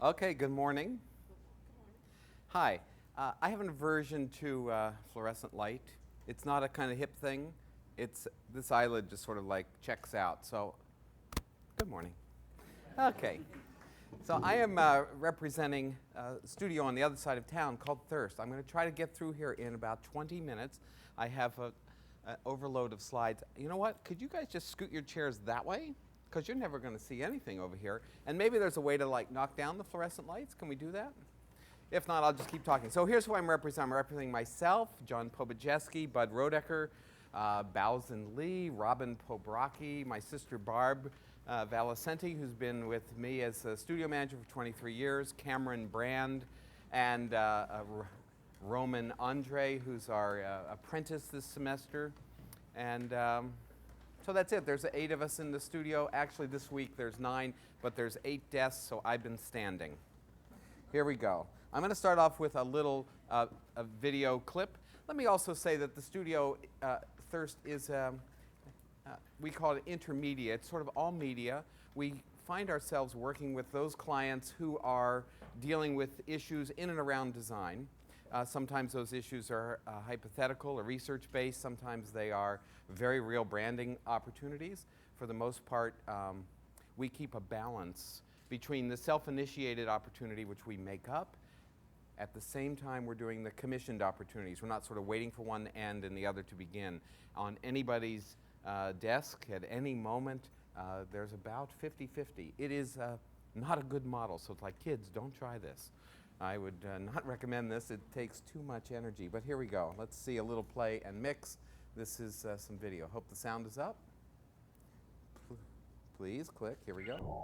Okay, good morning. Hi. I have an aversion to fluorescent light. It's not a kind of hip thing. It's this eyelid just sort of like checks out. So, good morning. Okay. So I am representing a studio on the other side of town called Thirst. I'm going to try to get through here in about 20 minutes. I have an overload of slides. You know what? Could you guys just scoot your chairs that way? Because you're never going to see anything over here. And maybe there's a way to like knock down the fluorescent lights. Can we do that? If not, I'll just keep talking. So here's who I'm representing. I'm representing myself, John Pobojeski, Bud Rodecker, Bowsen Lee, Robin Pobrocki, my sister Barb Valicenti, who's been with me as a studio manager for 23 years, Cameron Brand, and Roman Andre, who's our apprentice this semester. And so that's it. There's 8 of us in the studio. Actually, this week there's 9, but there's 8 desks, so I've been standing. Here we go. I'm going to start off with a little a video clip. Let me also say that the studio Thirst is, we call it intermedia. It's sort of all media. We find ourselves working with those clients who are dealing with issues in and around design. Sometimes those issues are hypothetical or research-based. Sometimes they are very real branding opportunities. For the most part, we keep a balance between the self-initiated opportunity, which we make up. At the same time, we're doing the commissioned opportunities. We're not sort of waiting for one to end and the other to begin. On anybody's desk at any moment, there's about 50-50. It is not a good model, so it's like, kids, don't try this. I would not recommend this. It takes too much energy. But here we go. Let's see a little play and mix. This is some video. Hope the sound is up. Please click. Here we go.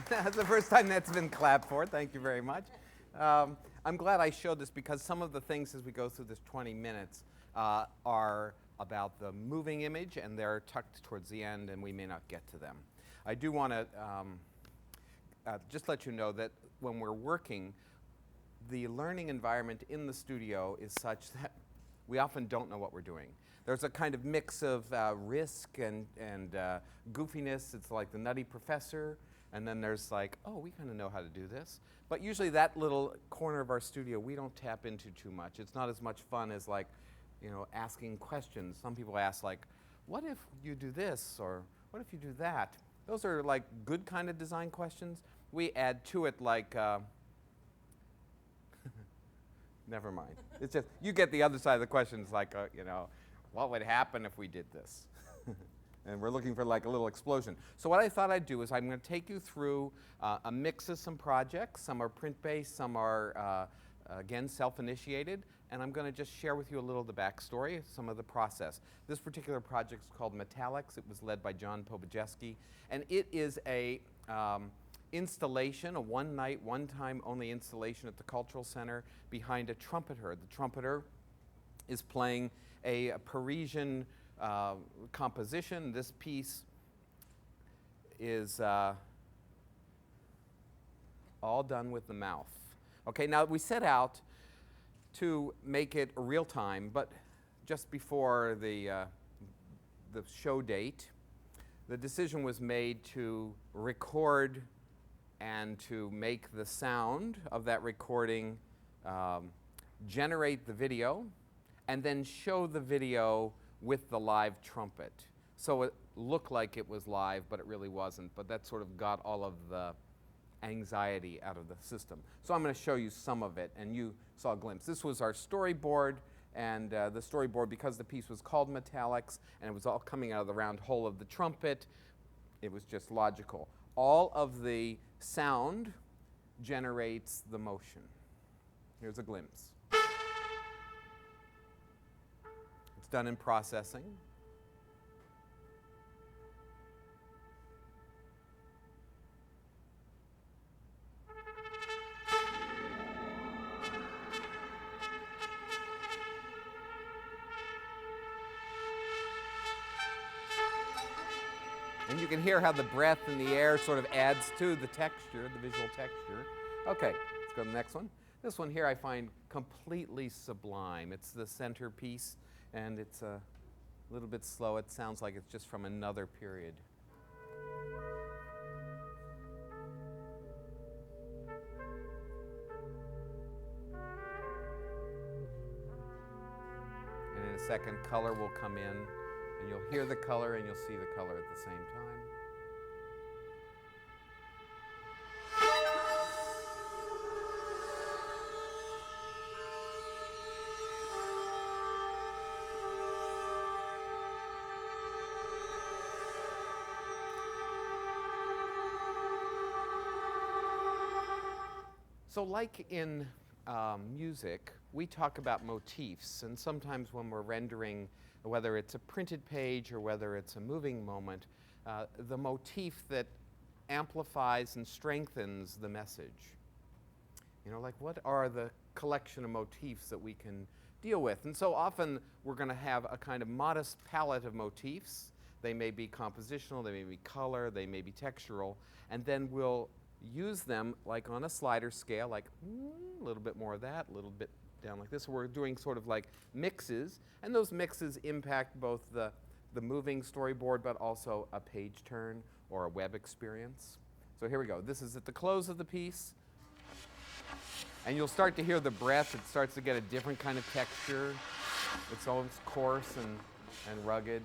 That's the first time that's been clapped for. Thank you very much. I'm glad I showed this because some of the things as we go through this 20 minutes are about the moving image, and they're tucked towards the end, and we may not get to them. I do want to just let you know that when we're working, the learning environment in the studio is such that we often don't know what we're doing. There's a kind of mix of risk and goofiness. It's like the Nutty Professor, and then there's like, oh, we kind of know how to do this. But usually that little corner of our studio we don't tap into too much. It's not as much fun as like, you know, asking questions. Some people ask like, what if you do this, or what if you do that? Those are like good kind of design questions. We add to it like, never mind. It's just, you get the other side of the questions like, you know, what would happen if we did this? And we're looking for like a little explosion. So what I thought I'd do is I'm going to take you through a mix of some projects. Some are print-based, some are, again, self-initiated. And I'm going to just share with you a little of the backstory, some of the process. This particular project is called Metallics. It was led by John Pobojeski. And it is a installation, a one-night, one-time only installation at the Cultural Center behind a trumpeter. The trumpeter is playing a Parisian composition. This piece is all done with the mouth. Okay, now we set out to make it real time, but just before the show date, the decision was made to record and to make the sound of that recording generate the video and then show the video with the live trumpet. So it looked like it was live, but it really wasn't. But that sort of got all of the anxiety out of the system. So I'm going to show you some of it, and you saw a glimpse. This was our storyboard, and the storyboard, because the piece was called Metallics, and it was all coming out of the round hole of the trumpet, it was just logical. All of the sound generates the motion. Here's a glimpse. It's done in processing. And you can hear how the breath in the air sort of adds to the texture, the visual texture. Okay, let's go to the next one. This one here I find completely sublime. It's the centerpiece, and it's a little bit slow. It sounds like it's just from another period. And in a second, color will come in, and you'll hear the color and you'll see the color at the same time. So like in music, we talk about motifs, and sometimes when we're rendering, whether it's a printed page or whether it's a moving moment, the motif that amplifies and strengthens the message. You know, like what are the collection of motifs that we can deal with? And so often we're going to have a kind of modest palette of motifs. They may be compositional, they may be color, they may be textural, and then we'll use them like on a slider scale, like a little bit more of that, a little bit down like this. So we're doing sort of like mixes, and those mixes impact both the moving storyboard but also a page turn or a web experience. So here we go. This is at the close of the piece, and you'll start to hear the breath. It starts to get a different kind of texture. It's almost coarse and rugged.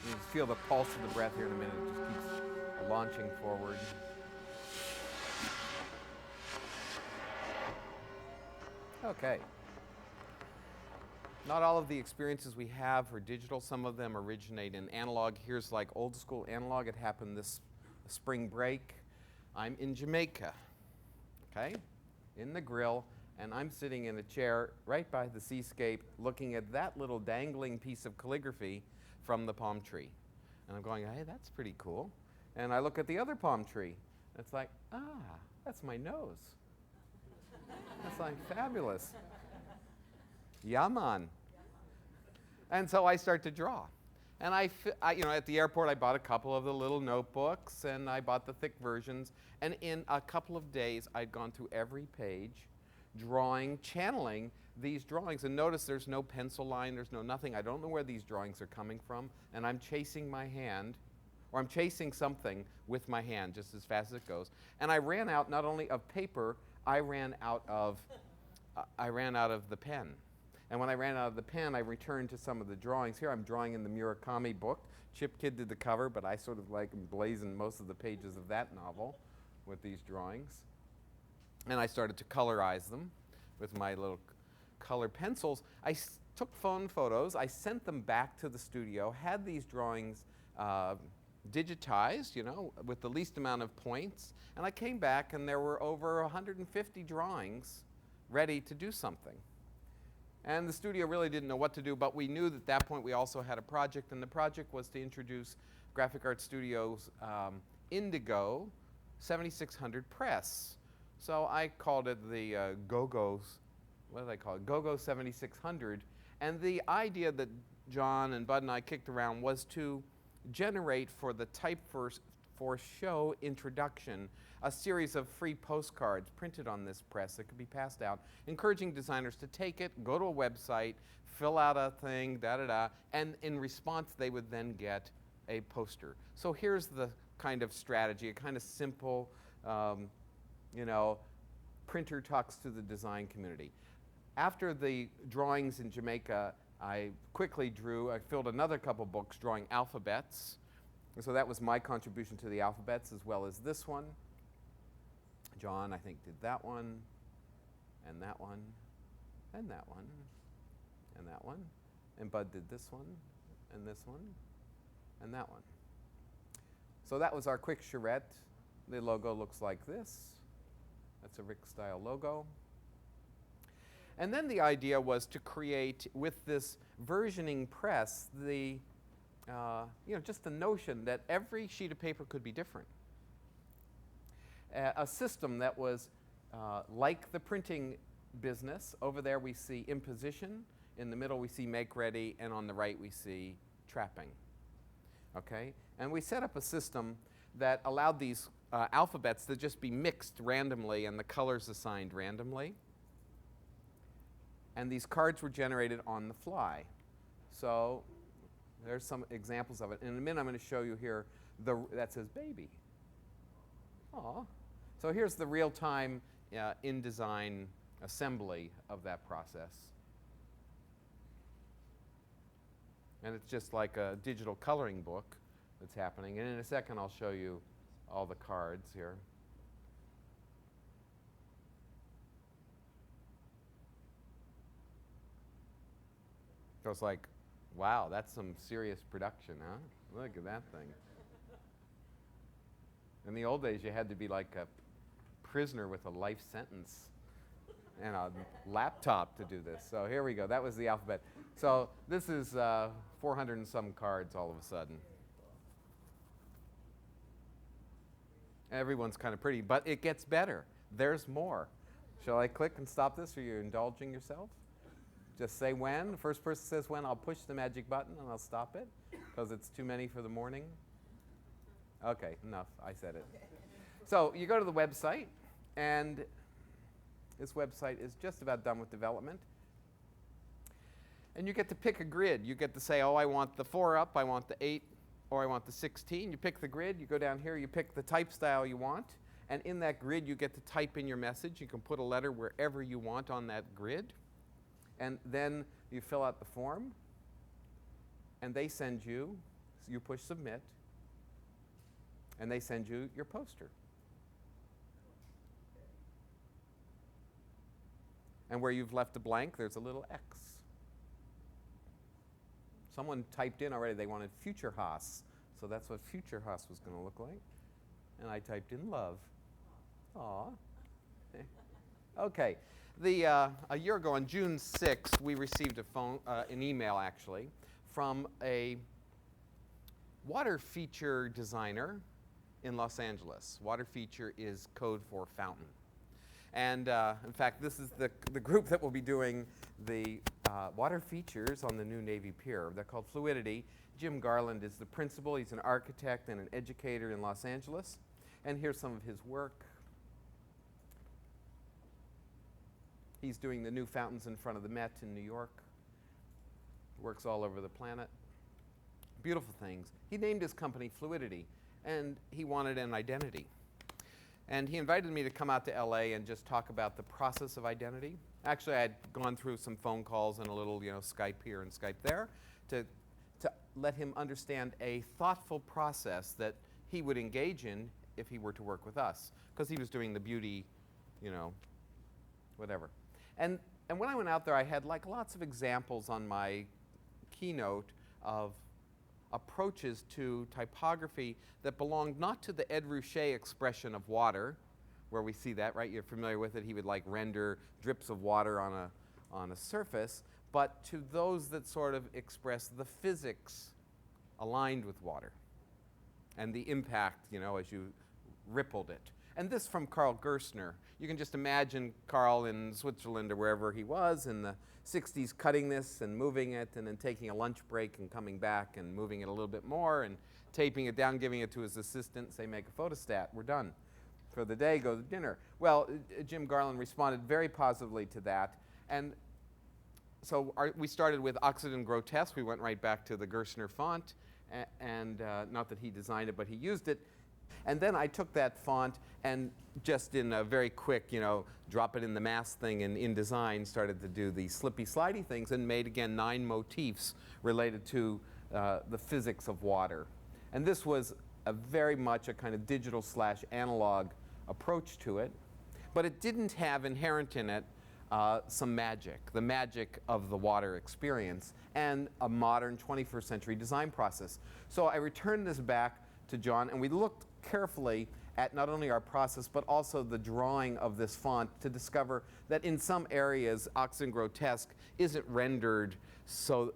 You just feel the pulse of the breath here in a minute. It just keeps launching forward. Okay. Not all of the experiences we have are digital. Some of them originate in analog. Here's like old school analog. It happened this spring break. I'm in Jamaica, okay, in the grill, and I'm sitting in a chair right by the seascape looking at that little dangling piece of calligraphy from the palm tree. And I'm going, hey, that's pretty cool. And I look at the other palm tree. It's like, that's my nose. That's like fabulous. Yaman. And so I start to draw. And at the airport, I bought a couple of the little notebooks, and I bought the thick versions. And in a couple of days, I'd gone through every page, channeling these drawings. And notice there's no pencil line, there's no nothing. I don't know where these drawings are coming from. And I'm chasing my hand, or I'm chasing something with my hand just as fast as it goes. And I ran out not only of paper, I ran out of the pen. And when I ran out of the pen, I returned to some of the drawings. Here I'm drawing in the Murakami book. Chip Kidd did the cover, but I sort of like emblazoned most of the pages of that novel with these drawings. And I started to colorize them with my little color pencils. I took phone photos. I sent them back to the studio, had these drawings digitized, with the least amount of points. And I came back, and there were over 150 drawings ready to do something. And the studio really didn't know what to do, but we knew that at that point we also had a project, and the project was to introduce Graphic Art Studios' Indigo 7600 press. So I called it the Go-Go 7600. And the idea that John and Bud and I kicked around was to generate for the Type for Show introduction a series of free postcards printed on this press that could be passed out, encouraging designers to take it, go to a website, fill out a thing, and in response they would then get a poster. So here's the kind of strategy, a kind of simple, printer talks to the design community. After the drawings in Jamaica, I quickly I filled another couple books drawing alphabets. And so that was my contribution to the alphabets, as well as this one. John, I think, did that one, and that one, and that one, and that one. And Bud did this one, and this one, and that one. So that was our quick charrette. The logo looks like this. That's a Rick-style logo. And then the idea was to create, with this versioning press, just the notion that every sheet of paper could be different. A system that was like the printing business. Over there we see imposition, in the middle we see make ready, and on the right we see trapping. Okay? And we set up a system that allowed these alphabets to just be mixed randomly and the colors assigned randomly. And these cards were generated on the fly. So there's some examples of it. In a minute I'm going to show you here that says baby. Aw. So here's the real-time InDesign assembly of that process. And it's just like a digital coloring book that's happening. And in a second I'll show you all the cards here. So it's like, wow, that's some serious production, huh? Look at that thing. In the old days, you had to be like a prisoner with a life sentence and a laptop to do this. So here we go. That was the alphabet. So this is 400 and some cards all of a sudden. Everyone's kind of pretty, but it gets better. There's more. Shall I click and stop this? Are you indulging yourself? Just say when. The first person says when, I'll push the magic button and I'll stop it because it's too many for the morning. Okay, enough. I said it. So you go to the website, and this website is just about done with development. And you get to pick a grid. You get to say, oh, I want the 4 up, I want the 8, or I want the 16. You pick the grid. You go down here. You pick the type style you want. And in that grid, you get to type in your message. You can put a letter wherever you want on that grid. And then you fill out the form. And they send you, so you push submit. And they send you your poster. And where you've left a blank, there's a little X. Someone typed in already they wanted Future Haas. So that's what Future Haas was going to look like. And I typed in love. Aw. Okay. A year ago, on June 6th, we received an email, actually, from a water feature designer in Los Angeles. Water feature is code for fountain. And in fact, this is the group that will be doing the water features on the new Navy Pier. They're called Fluidity. Jim Garland is the principal. He's an architect and an educator in Los Angeles. And here's some of his work. He's doing the new fountains in front of the Met in New York. Works all over the planet. Beautiful things. He named his company Fluidity, and he wanted an identity. And he invited me to come out to LA and just talk about the process of identity. Actually, I had gone through some phone calls and a little, Skype here and Skype there to let him understand a thoughtful process that he would engage in if he were to work with us, because he was doing the beauty, whatever. And when I went out there, I had lots of examples on my keynote of approaches to typography that belonged not to the Ed Ruscha expression of water, where we see that, right? You're familiar with it. He would render drips of water on a surface, but to those that sort of express the physics aligned with water and the impact, as you rippled it. And this from Karl Gerstner. You can just imagine Karl in Switzerland or wherever he was in the 60s cutting this and moving it and then taking a lunch break and coming back and moving it a little bit more and taping it down, giving it to his assistant, say, make a photostat, we're done. For the day, go to dinner. Well, Jim Garland responded very positively to that. And so we started with Occidental Grotesque. We went right back to the Gerstner font. And not that he designed it, but he used it. And then I took that font and just in a very quick, drop it in the mass thing and in design started to do the slippy slidey things and made, again, 9 motifs related to the physics of water. And this was very much a kind of digital/analog approach to it. But it didn't have inherent in it some magic, the magic of the water experience and a modern 21st century design process. So I returned this back to John, and we looked carefully at not only our process, but also the drawing of this font to discover that in some areas, Occidental Grotesque isn't rendered so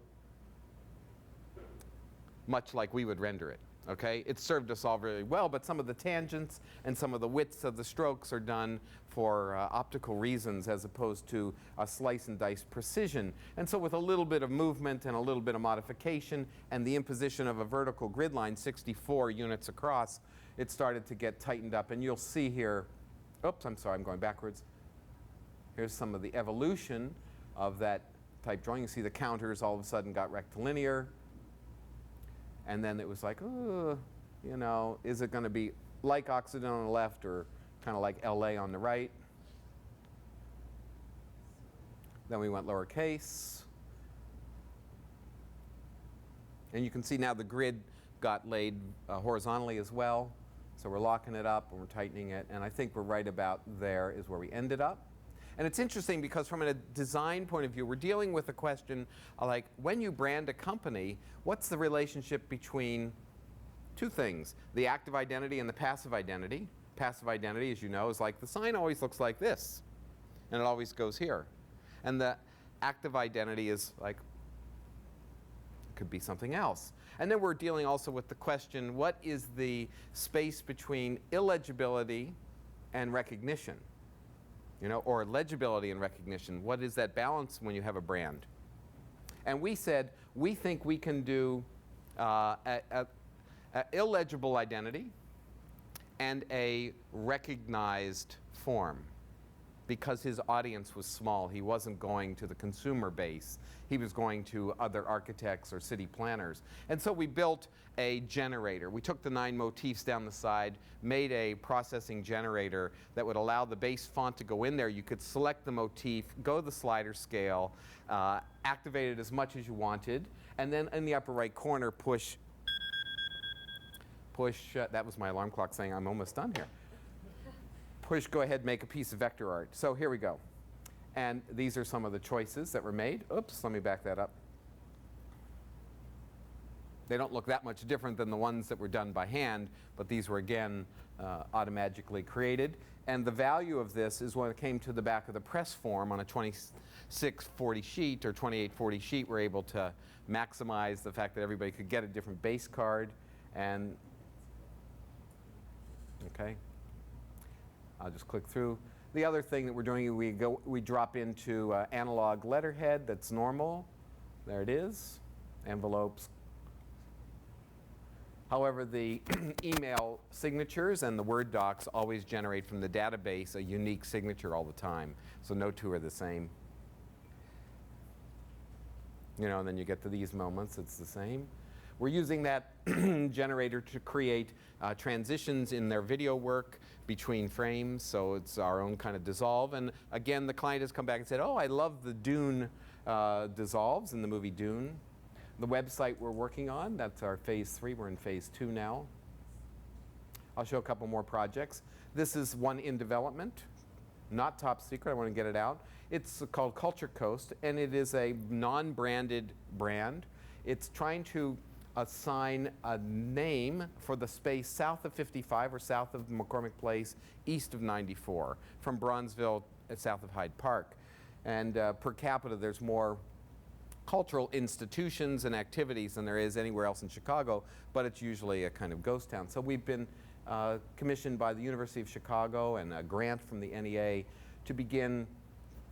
much like we would render it. Okay? It served us all really well, but some of the tangents and some of the widths of the strokes are done for optical reasons as opposed to a slice and dice precision. And so with a little bit of movement and a little bit of modification and the imposition of a vertical grid line, 64 units across, it started to get tightened up. And you'll see here, oops, I'm sorry, I'm going backwards. Here's some of the evolution of that type drawing. You see the counters all of a sudden got rectilinear. And then it was like, oh, is it going to be like Occidental on the left or kind of like LA on the right? Then we went lowercase. And you can see now the grid got laid horizontally as well. So we're locking it up and we're tightening it. And I think we're right about there is where we ended up. And it's interesting because from a design point of view, we're dealing with a question like when you brand a company, what's the relationship between two things, the active identity and the passive identity. Passive identity, as you know, is like the sign always looks like this, and it always goes here. And the active identity is like, it could be something else. And then we're dealing also with the question, what is the space between illegibility and recognition? Or legibility and recognition. What is that balance when you have a brand? And we said, we think we can do a illegible identity and a recognized form. Because his audience was small, he wasn't going to the consumer base. He was going to other architects or city planners. And so we built a generator. We took the 9 motifs down the side, made a processing generator that would allow the base font to go in there. You could select the motif, go to the slider scale, activate it as much as you wanted, and then in the upper right corner, push, that was my alarm clock saying I'm almost done here. Push, go ahead, make a piece of vector art. So here we go. And these are some of the choices that were made. Oops, let me back that up. They don't look that much different than the ones that were done by hand, but these were, again, automatically created. And the value of this is when it came to the back of the press form on a 2640 sheet or 2840 sheet, we're able to maximize the fact that everybody could get a different base card. And Okay. I'll just click through. The other thing that we're doing, we drop into analog letterhead that's normal. There it is. Envelopes. However, the email signatures and the Word docs always generate from the database a unique signature all the time. So no two are the same. You know, and then you get to these moments, it's the same. We're using that generator to create transitions in their video work between frames, so it's our own kind of dissolve. And again, the client has come back and said, oh, I love the Dune dissolves in the movie Dune. The website we're working on, that's our phase 3. We're in phase 2 now. I'll show a couple more projects. This is one in development, not top secret. I want to get it out. It's called Culture Coast, and it is a non-branded brand. It's trying to assign a name for the space south of 55 or south of McCormick Place, east of 94, from Bronzeville south of Hyde Park. And per capita, there's more cultural institutions and activities than there is anywhere else in Chicago, but it's usually a kind of ghost town. So we've been commissioned by the University of Chicago and a grant from the NEA to begin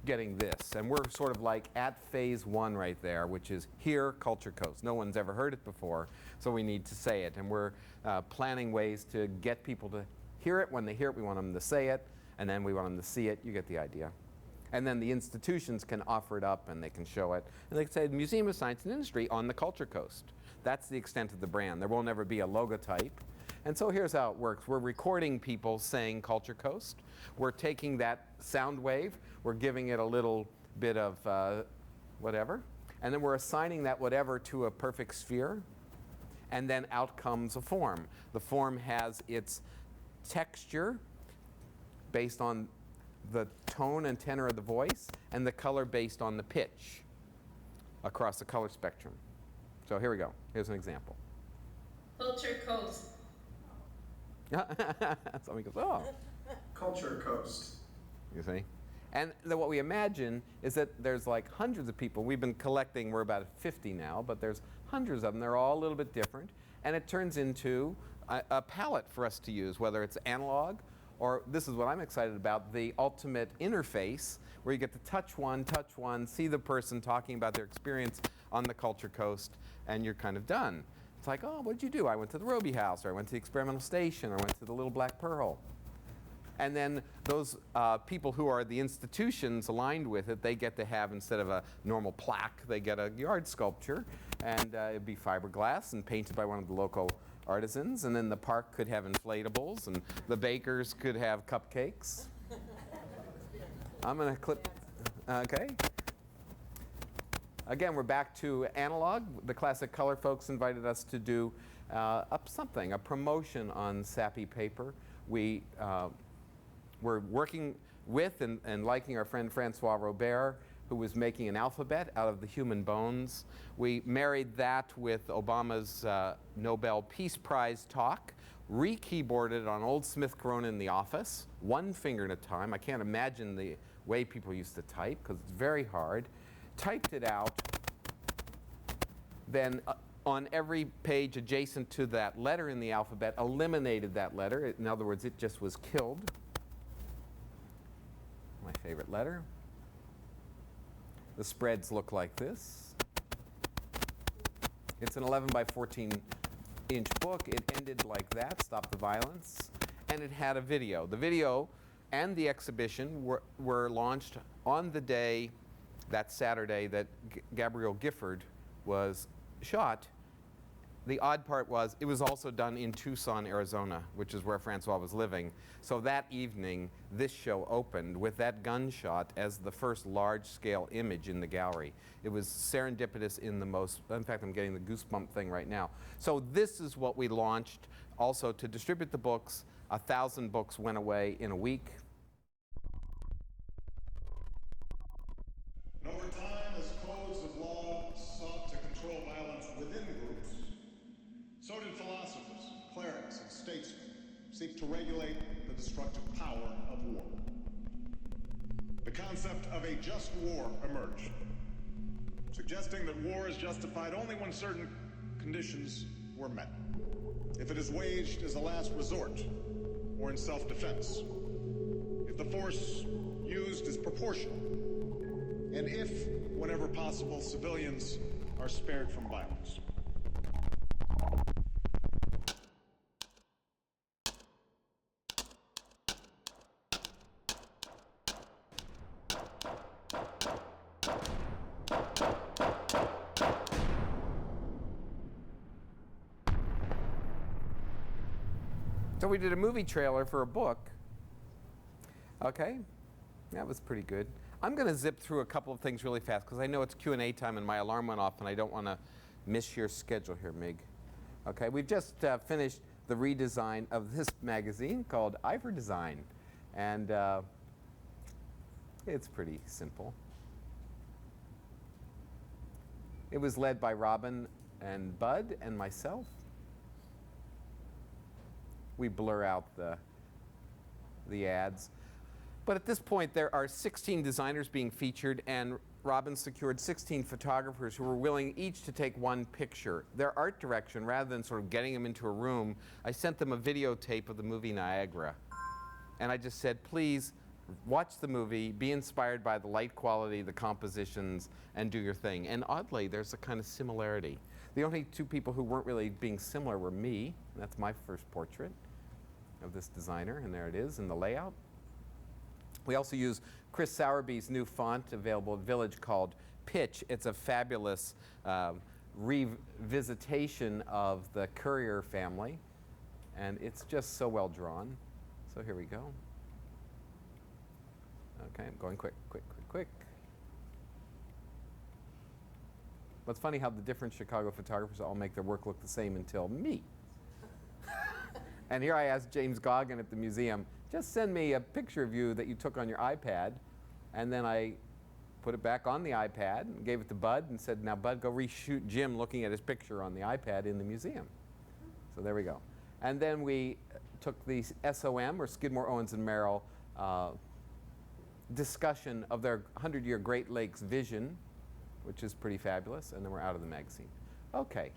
getting this. And we're sort of like at phase 1 right there, which is here, Culture Coast. No one's ever heard it before, so we need to say it. And we're planning ways to get people to hear it. When they hear it, we want them to say it, and then we want them to see it. You get the idea. And then the institutions can offer it up and they can show it. And they can say, the Museum of Science and Industry on the Culture Coast. That's the extent of the brand. There will never be a logotype. And so here's how it works. We're recording people saying Culture Coast. We're taking that sound wave. We're giving it a little bit of whatever. And then we're assigning that whatever to a perfect sphere. And then out comes a form. The form has its texture based on the tone and tenor of the voice, and the color based on the pitch across the color spectrum. So here we go. Here's an example. Culture Coast. Somebody goes, oh. Culture Coast. You see? And then what we imagine is that there's like hundreds of people. We've been collecting, we're about 50 now, but there's hundreds of them. They're all a little bit different. And it turns into a palette for us to use, whether it's analog, or this is what I'm excited about, the ultimate interface, where you get to touch one, see the person talking about their experience on the Culture Coast, and you're kind of done. It's like, oh, what did you do? I went to the Roby House, or I went to the Experimental Station, or I went to the Little Black Pearl. And then those people who are the institutions aligned with it, they get to have, instead of a normal plaque, they get a yard sculpture, and it'd be fiberglass and painted by one of the local artisans, and then the park could have inflatables, and the bakers could have cupcakes. I'm going to clip, okay. Again, we're back to analog. The Classic Color folks invited us to do a promotion on sappy paper. We're working with and liking our friend Francois Robert, who was making an alphabet out of the human bones. We married that with Obama's Nobel Peace Prize talk, re-keyboarded on old Smith Corona in the office, one finger at a time. I can't imagine the way people used to type, because it's very hard. Typed it out, then on every page adjacent to that letter in the alphabet, eliminated that letter. In other words, it just was killed. My favorite letter. The spreads look like this. It's an 11 by 14 inch book. It ended like that, Stop the Violence, and it had a video. The video and the exhibition were launched on the day, that Saturday, that Gabrielle Gifford was shot. The odd part was it was also done in Tucson, Arizona, which is where Francois was living. So that evening, this show opened with that gunshot as the first large-scale image in the gallery. It was serendipitous in the most, in fact, I'm getting the goosebump thing right now. So this is what we launched also to distribute the books. 1,000 books went away in a week. And over time, as codes of law sought to control violence within groups, so did philosophers, clerics, and statesmen seek to regulate the destructive power of war. The concept of a just war emerged, suggesting that war is justified only when certain conditions were met. If it is waged as a last resort, or in self-defense, if the force used is proportional, and if, whenever possible, civilians are spared from violence. So we did a movie trailer for a book. Okay, that was pretty good. I'm going to zip through a couple of things really fast because I know it's Q&A time and my alarm went off and I don't want to miss your schedule here, Mig. Okay, we've just finished the redesign of this magazine called Iver Design. And it's pretty simple. It was led by Robin and Bud and myself. We blur out the ads. But at this point, there are 16 designers being featured, and Robin secured 16 photographers who were willing each to take one picture. Their art direction, rather than sort of getting them into a room, I sent them a videotape of the movie Niagara. And I just said, please watch the movie, be inspired by the light quality, the compositions, and do your thing. And oddly, there's a kind of similarity. The only two people who weren't really being similar were me. That's my first portrait of this designer, and there it is in the layout. We also use Chris Sowerby's new font available at Village called Pitch. It's a fabulous revisitation of the Courier family, and it's just so well drawn. So here we go. Okay, I'm going quick. What's funny how the different Chicago photographers all make their work look the same until me. And here I asked James Goggin at the museum, just send me a picture of you that you took on your iPad. And then I put it back on the iPad and gave it to Bud and said, now Bud, go reshoot Jim looking at his picture on the iPad in the museum. So there we go. And then we took the SOM, or Skidmore, Owens and Merrill, discussion of their 100-year Great Lakes vision, which is pretty fabulous, and then we're out of the magazine. Okay.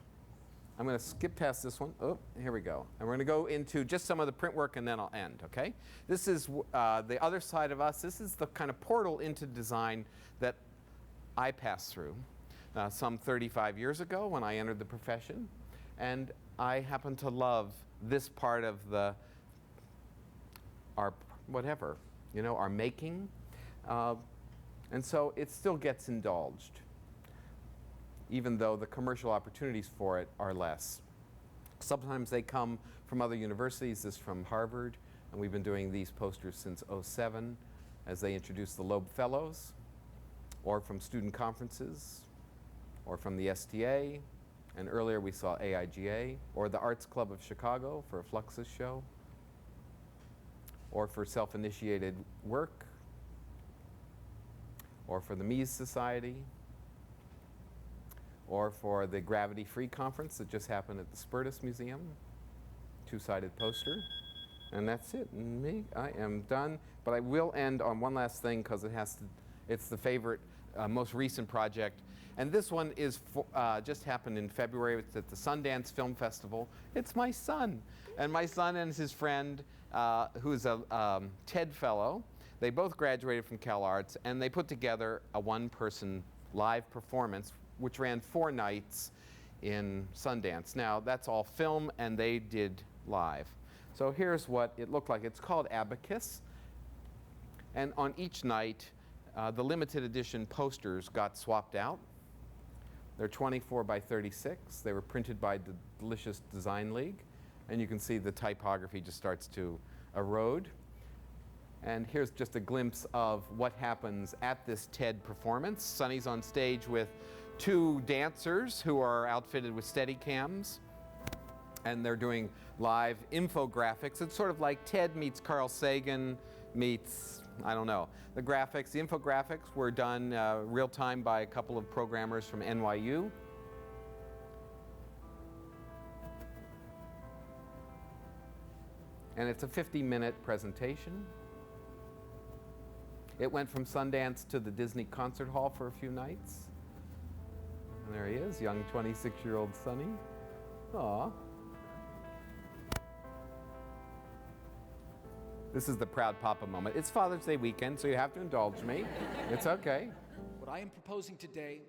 I'm going to skip past this one. Oh, here we go. And we're going to go into just some of the print work and then I'll end, okay? This is the other side of us. This is the kind of portal into design that I passed through some 35 years ago when I entered the profession. And I happen to love this part of our whatever, you know, our making. And so it still gets indulged, even though the commercial opportunities for it are less. Sometimes they come from other universities, this from Harvard, and we've been doing these posters since '07 as they introduce the Loeb Fellows, or from student conferences, or from the STA, and earlier we saw AIGA, or the Arts Club of Chicago for a Fluxus show, or for self-initiated work, or for the Mies Society, or for the Gravity Free Conference that just happened at the Spertus Museum, two-sided poster. And that's it. Me, I am done. But I will end on one last thing because it's the favorite, most recent project. And this one is just happened in February. It's at the Sundance Film Festival. It's my son. And my son and his friend, who's a TED fellow, they both graduated from Cal Arts, and they put together a one-person live performance which ran 4 nights in Sundance. Now, that's all film, and they did live. So here's what it looked like. It's called Abacus. And on each night, the limited edition posters got swapped out. They're 24 by 36. They were printed by the Delicious Design League. And you can see the typography just starts to erode. And here's just a glimpse of what happens at this TED performance. Sonny's on stage with 2 dancers who are outfitted with Steadicams, and they're doing live infographics. It's sort of like TED meets Carl Sagan meets, I don't know. The infographics were done real time by a couple of programmers from NYU. And it's a 50-minute presentation. It went from Sundance to the Disney Concert Hall for a few nights. And there he is, young 26-year-old Sonny. Aw. This is the proud papa moment. It's Father's Day weekend, so you have to indulge me. It's okay. What I am proposing today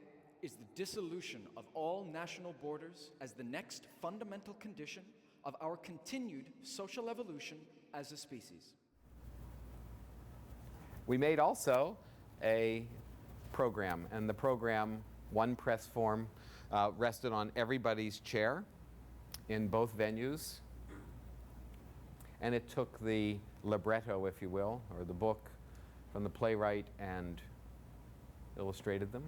is the dissolution of all national borders as the next fundamental condition of our continued social evolution as a species. We made also a program, and the program, one press form, rested on everybody's chair in both venues. And it took the libretto, if you will, or the book from the playwright and illustrated them.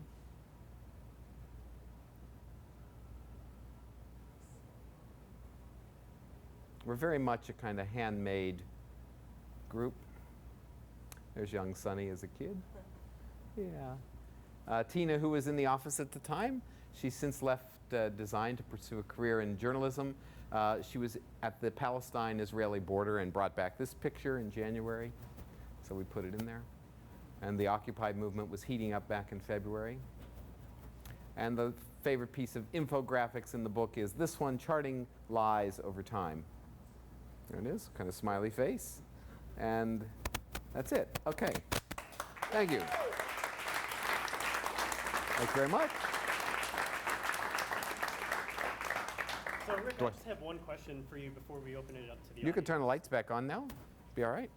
We're very much a kind of handmade group. There's young Sonny as a kid. Yeah. Tina, who was in the office at the time, she's since left design to pursue a career in journalism. She was at the Palestine-Israeli border and brought back this picture in January, so we put it in there. And the Occupy movement was heating up back in February. And the favorite piece of infographics in the book is this one, Charting Lies Over Time. There it is, kind of smiley face. And that's it. Okay. Thank you. Thanks very much. So Rick, I just have one question for you before we open it up to the audience. You can turn the lights back on now. Be all right.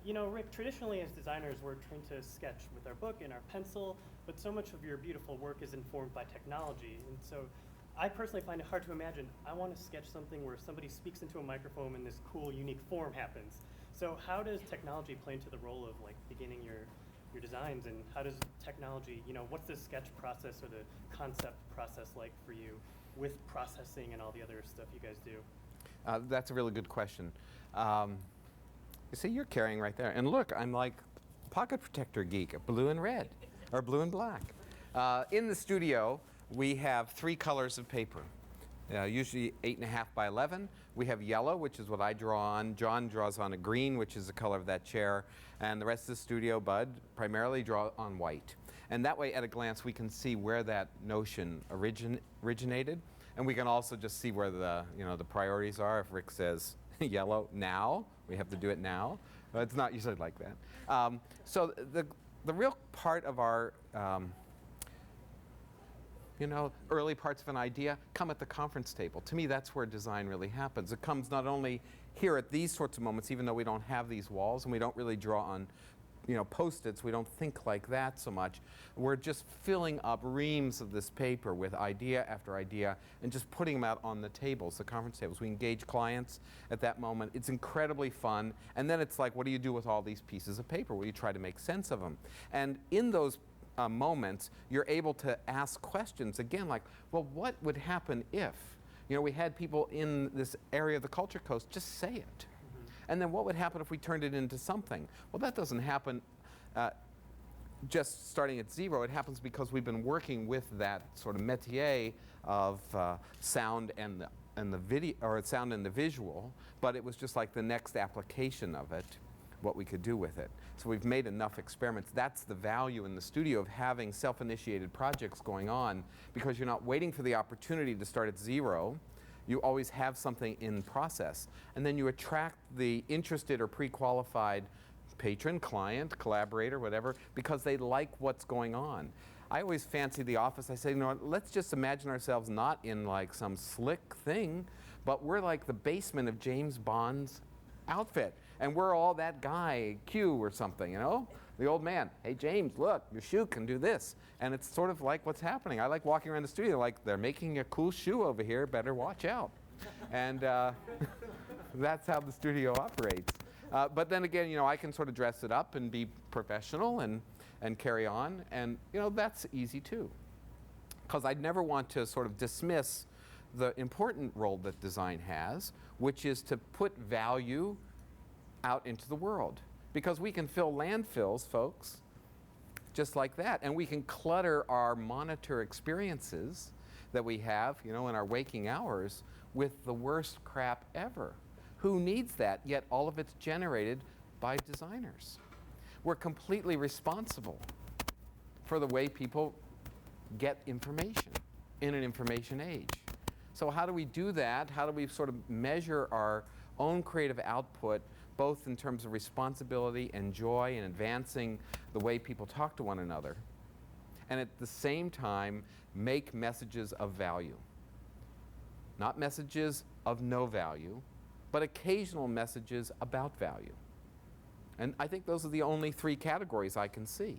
You know, Rick, traditionally as designers, we're trained to sketch with our book and our pencil, but so much of your beautiful work is informed by technology. And so I personally find it hard to imagine, I want to sketch something where somebody speaks into a microphone and this cool, unique form happens. So how does technology play into the role of like beginning your designs, and how does technology, you know, what's the sketch process or the concept process like for you with processing and all the other stuff you guys do? That's a really good question. You see, you're carrying right there. And look, I'm like pocket protector geek, blue and red, or blue and black. In the studio, we have 3 colors of paper, usually 8.5 by 11. We have yellow, which is what I draw on. John draws on a green, which is the color of that chair. And the rest of the studio, Bud, primarily draw on white. And that way, at a glance, we can see where that notion originated. And we can also just see where the priorities are. If Rick says yellow now, we have to do it now. But it's not usually like that. So the real part of our early parts of an idea come at the conference table. To me, that's where design really happens. It comes not only here at these sorts of moments, even though we don't have these walls and we don't really draw on Post-its, we don't think like that so much. We're just filling up reams of this paper with idea after idea and just putting them out on the tables, the conference tables. We engage clients at that moment. It's incredibly fun. And then it's like, what do you do with all these pieces of paper? Well, you try to make sense of them. And in those moments, you're able to ask questions again, like, well, what would happen if? We had people in this area of the Culture Coast just say it. And then what would happen if we turned it into something? Well, that doesn't happen just starting at zero. It happens because we've been working with that sort of métier of sound and the video, or sound and the visual, but it was just like the next application of it, what we could do with it. So we've made enough experiments. That's the value in the studio of having self-initiated projects going on, because you're not waiting for the opportunity to start at zero. You always have something in process. And then you attract the interested or pre-qualified patron, client, collaborator, whatever, because they like what's going on. I always fancy the office. I say, let's just imagine ourselves not in like some slick thing, but we're like the basement of James Bond's outfit. And we're all that guy, Q or something, the old man. Hey, James, look, your shoe can do this. And it's sort of like what's happening. I like walking around the studio like, they're making a cool shoe over here, better watch out. And that's how the studio operates. But then again, I can sort of dress it up and be professional and carry on. And, that's easy too. Because I'd never want to sort of dismiss the important role that design has, which is to put value out into the world. Because we can fill landfills, folks, just like that. And we can clutter our monitor experiences that we have, in our waking hours with the worst crap ever. Who needs that? Yet all of it's generated by designers. We're completely responsible for the way people get information in an information age. So how do we do that? How do we sort of measure our own creative output both in terms of responsibility and joy and advancing the way people talk to one another, and at the same time make messages of value. Not messages of no value, but occasional messages about value. And I think those are the only three categories I can see.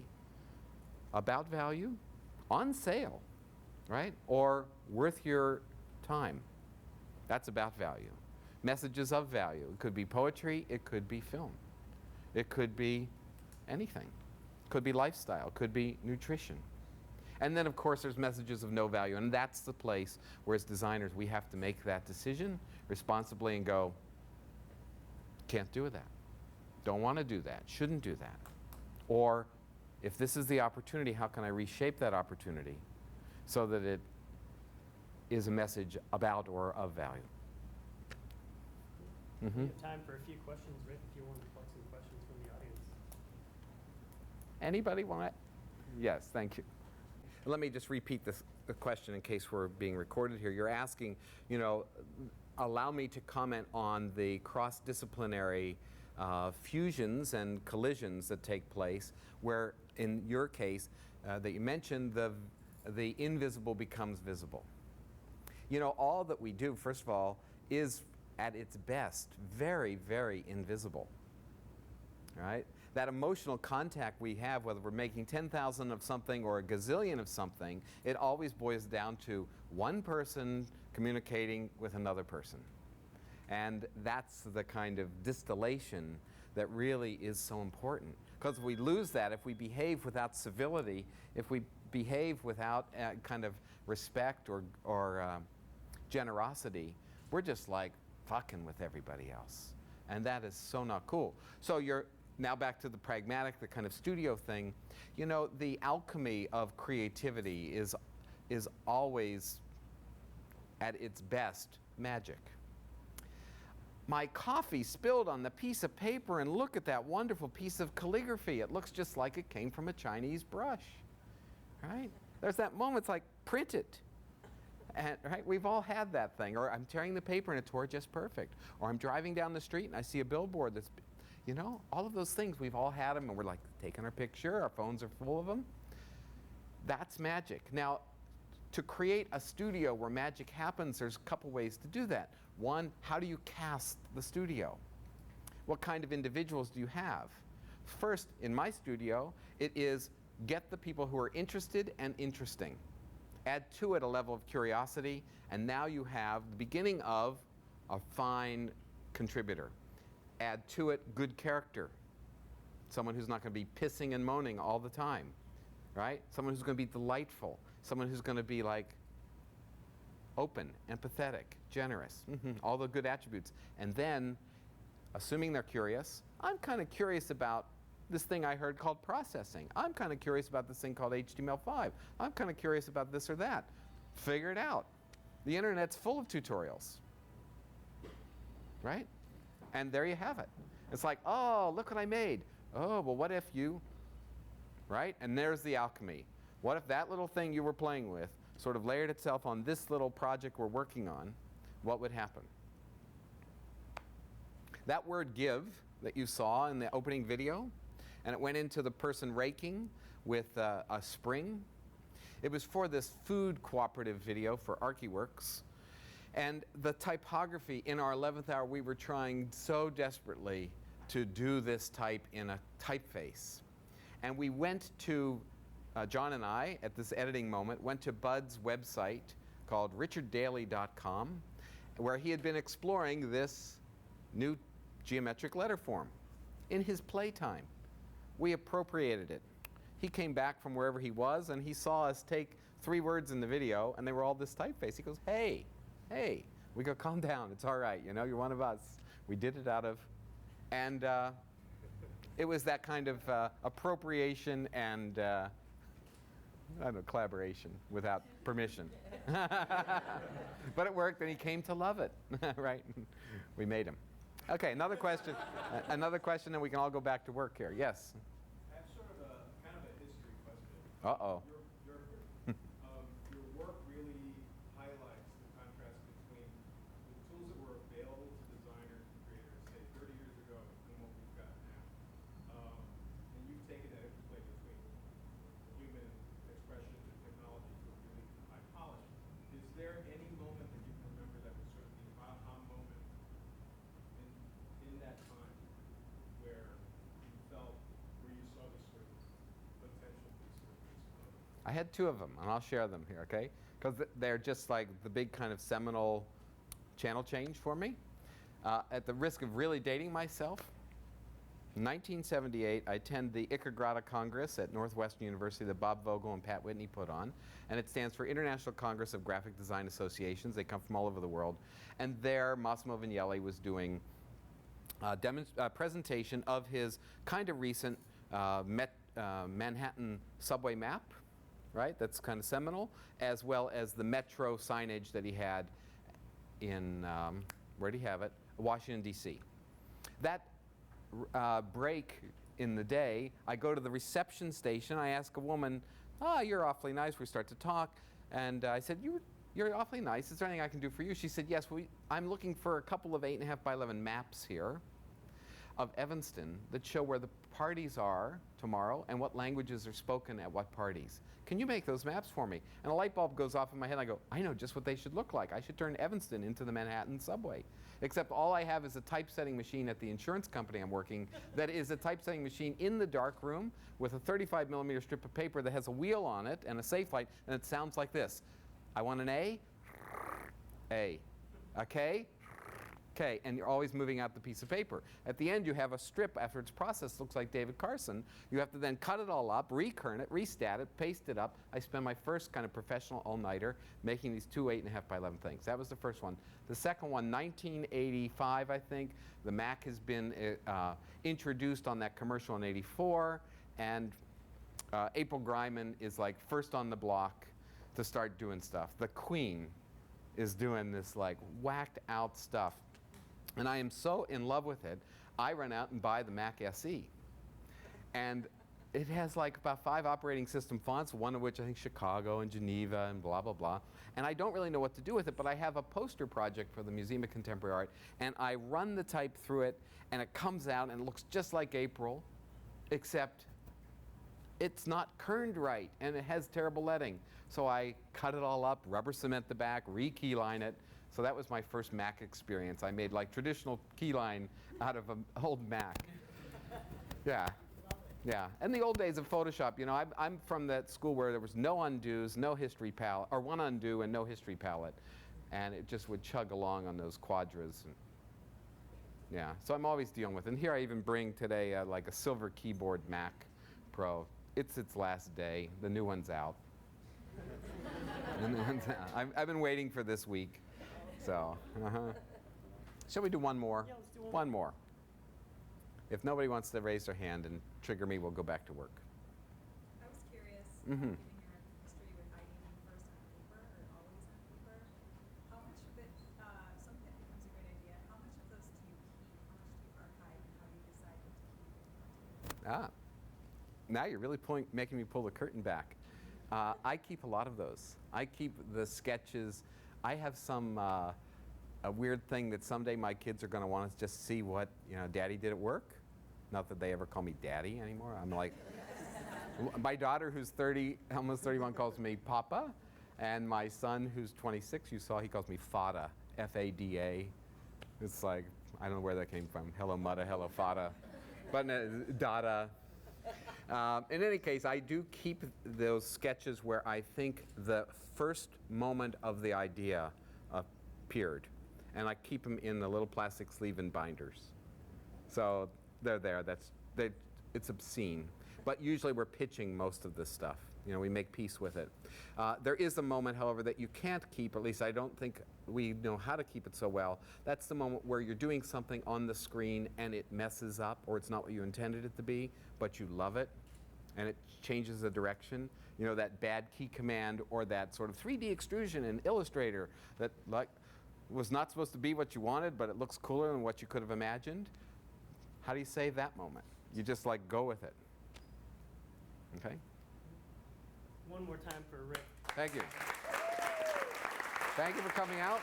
About value, on sale, right? Or worth your time. That's about value. Messages of value. It could be poetry, it could be film. It could be anything. It could be lifestyle, it could be nutrition. And then, of course, there's messages of no value, and that's the place where, as designers, we have to make that decision responsibly and go, can't do that. Don't want to do that. Shouldn't do that. Or, if this is the opportunity, how can I reshape that opportunity so that it is a message about or of value? We have time for a few questions, Rick, if you want to plug some questions from the audience. Anybody want it? Yes, thank you. Let me just repeat the question in case we're being recorded here. You're asking, you know, allow me to comment on the cross-disciplinary fusions and collisions that take place, where in your case that you mentioned, the invisible becomes visible. You know, all that we do, first of all, is at its best very, very invisible, right? That emotional contact we have, whether we're making 10,000 of something or a gazillion of something, it always boils down to one person communicating with another person. And that's the kind of distillation that really is so important. Because if we lose that, if we behave without civility, if we behave without kind of respect or generosity, we're just like fucking with everybody else. And that is so not cool. So you're now back to the pragmatic, the kind of studio thing. You know, the alchemy of creativity is always, at its best, magic. My coffee spilled on the piece of paper, and look at that wonderful piece of calligraphy. It looks just like it came from a Chinese brush, right? There's that moment, it's like, print it. And, right, we've all had that thing. Or I'm tearing the paper and it tore just perfect. Or I'm driving down the street and I see a billboard that's, you know, all of those things, we've all had them, and we're like taking our picture, our phones are full of them. That's magic. Now, to create a studio where magic happens, there's a couple ways to do that. One, how do you cast the studio? What kind of individuals do you have? First, in my studio, it is get the people who are interested and interesting. Add to it a level of curiosity, and now you have the beginning of a fine contributor. Add to it good character. Someone who's not going to be pissing and moaning all the time, right? Someone who's going to be delightful. Someone who's going to be like open, empathetic, generous, all the good attributes. And then, assuming they're curious, I'm kind of curious about this thing I heard called processing. I'm kind of curious about this thing called HTML5. I'm kind of curious about this or that. Figure it out. The internet's full of tutorials, right? And there you have it. It's like, oh, look what I made. Oh, well, what if you, right? And there's the alchemy. What if that little thing you were playing with sort of layered itself on this little project we're working on? What would happen? That word give that you saw in the opening video, and it went into the person raking with a spring. It was for this food cooperative video for ArchiWorks. And the typography in our 11th hour, we were trying so desperately to do this type in a typeface. And we went to, John and I, at this editing moment, went to Bud's website called richarddaly.com, where he had been exploring this new geometric letter form in his playtime. We appropriated it. He came back from wherever he was, and he saw us take 3 words in the video, and they were all this typeface. He goes, hey. We go, calm down, it's all right, you know, you're one of us. We did it out of, and it was that kind of appropriation and, I don't know, collaboration without permission. But it worked, and he came to love it, right? We made him. Okay, another question. Another question, and we can all go back to work here. Yes? I have sort of a kind of a history question. Uh-oh. Your work really highlights the contrast between the tools that were available to designers and creators, say 30 years ago, and I had 2 of them, and I'll share them here, okay? Because they're just like the big kind of seminal channel change for me. At the risk of really dating myself, in 1978, I attend the IKAR Congress at Northwestern University that Bob Vogel and Pat Whitney put on. And it stands for International Congress of Graphic Design Associations. They come from all over the world. And there, Massimo Vignelli was doing a presentation of his kind of recent Manhattan subway map, right? That's kind of seminal, as well as the metro signage that he had in, where did he have it? Washington, D.C. That break in the day, I go to the reception station. I ask a woman, "Oh, you're awfully nice." We start to talk, and I said, "You're awfully nice. Is there anything I can do for you?" She said, "Yes, I'm looking for a couple of 8.5 by 11 maps here of Evanston that show where the parties are tomorrow and what languages are spoken at what parties. Can you make those maps for me?" And a light bulb goes off in my head, and I go, "I know just what they should look like. I should turn Evanston into the Manhattan subway." Except all I have is a typesetting machine at the insurance company I'm working that is a typesetting machine in the dark room with a 35 millimeter strip of paper that has a wheel on it and a safe light, and it sounds like this. I want an A, A. A K, K. And you're always moving out the piece of paper. At the end, you have a strip after it's processed, looks like David Carson. You have to then cut it all up, rekern it, restat it, paste it up. I spent my first kind of professional all-nighter making these 2 8.5 by 11 things. That was the first one. The second one, 1985, I think. The Mac has been introduced on that commercial in '84, and April Greiman is like first on the block to start doing stuff. The Queen is doing this like whacked out stuff. And I am so in love with it, I run out and buy the Mac SE. And it has like about 5 operating system fonts, one of which I think Chicago and Geneva and blah, blah, blah. And I don't really know what to do with it, but I have a poster project for the Museum of Contemporary Art, and I run the type through it, and it comes out and it looks just like April, except it's not kerned right, and it has terrible leading. So I cut it all up, rubber cement the back, re-keyline it. So that was my first Mac experience. I made like traditional keyline out of an old Mac. Yeah. Yeah. And the old days of Photoshop, you know, I'm from that school where there was no undos, no history palette, or one undo and no history palette. And it just would chug along on those quadras. And yeah. So I'm always dealing with it. And here I even bring today like a silver keyboard Mac Pro. It's its last day. The new one's out. I've been waiting for this week. So, shall we do one more? Yeah, let's do one more. If nobody wants to raise their hand and trigger me, we'll go back to work. I was curious, Mm-hmm. given your history with writing first on paper or always on paper, how much of it, something that becomes a great idea, how much of those do you keep, how much do you archive, and how do you decide what to keep and what to? Now you're really making me pull the curtain back. I keep a lot of those. I keep the sketches. I have some a weird thing that someday my kids are going to want to just see what Daddy did at work. Not that they ever call me Daddy anymore. I'm like, my daughter who's 30, almost 31, calls me Papa, and my son who's 26, you saw, he calls me Fada, F-A-D-A. It's like, I don't know where that came from. Hello Mutta, hello Fada, but Dada. In any case, I do keep those sketches where I think the first moment of the idea appeared. And I keep them in the little plastic sleeve and binders. So they're there. It's obscene. But usually we're pitching most of this stuff. We make peace with it. There is a moment, however, that you can't keep, or at least I don't think we know how to keep it so well. That's the moment where you're doing something on the screen and it messes up, or it's not what you intended it to be, but you love it, and it changes the direction. That bad key command or that sort of 3D extrusion in Illustrator that was not supposed to be what you wanted, but it looks cooler than what you could have imagined. How do you save that moment? You just go with it. Okay? One more time for Rick. Thank you. Thank you for coming out.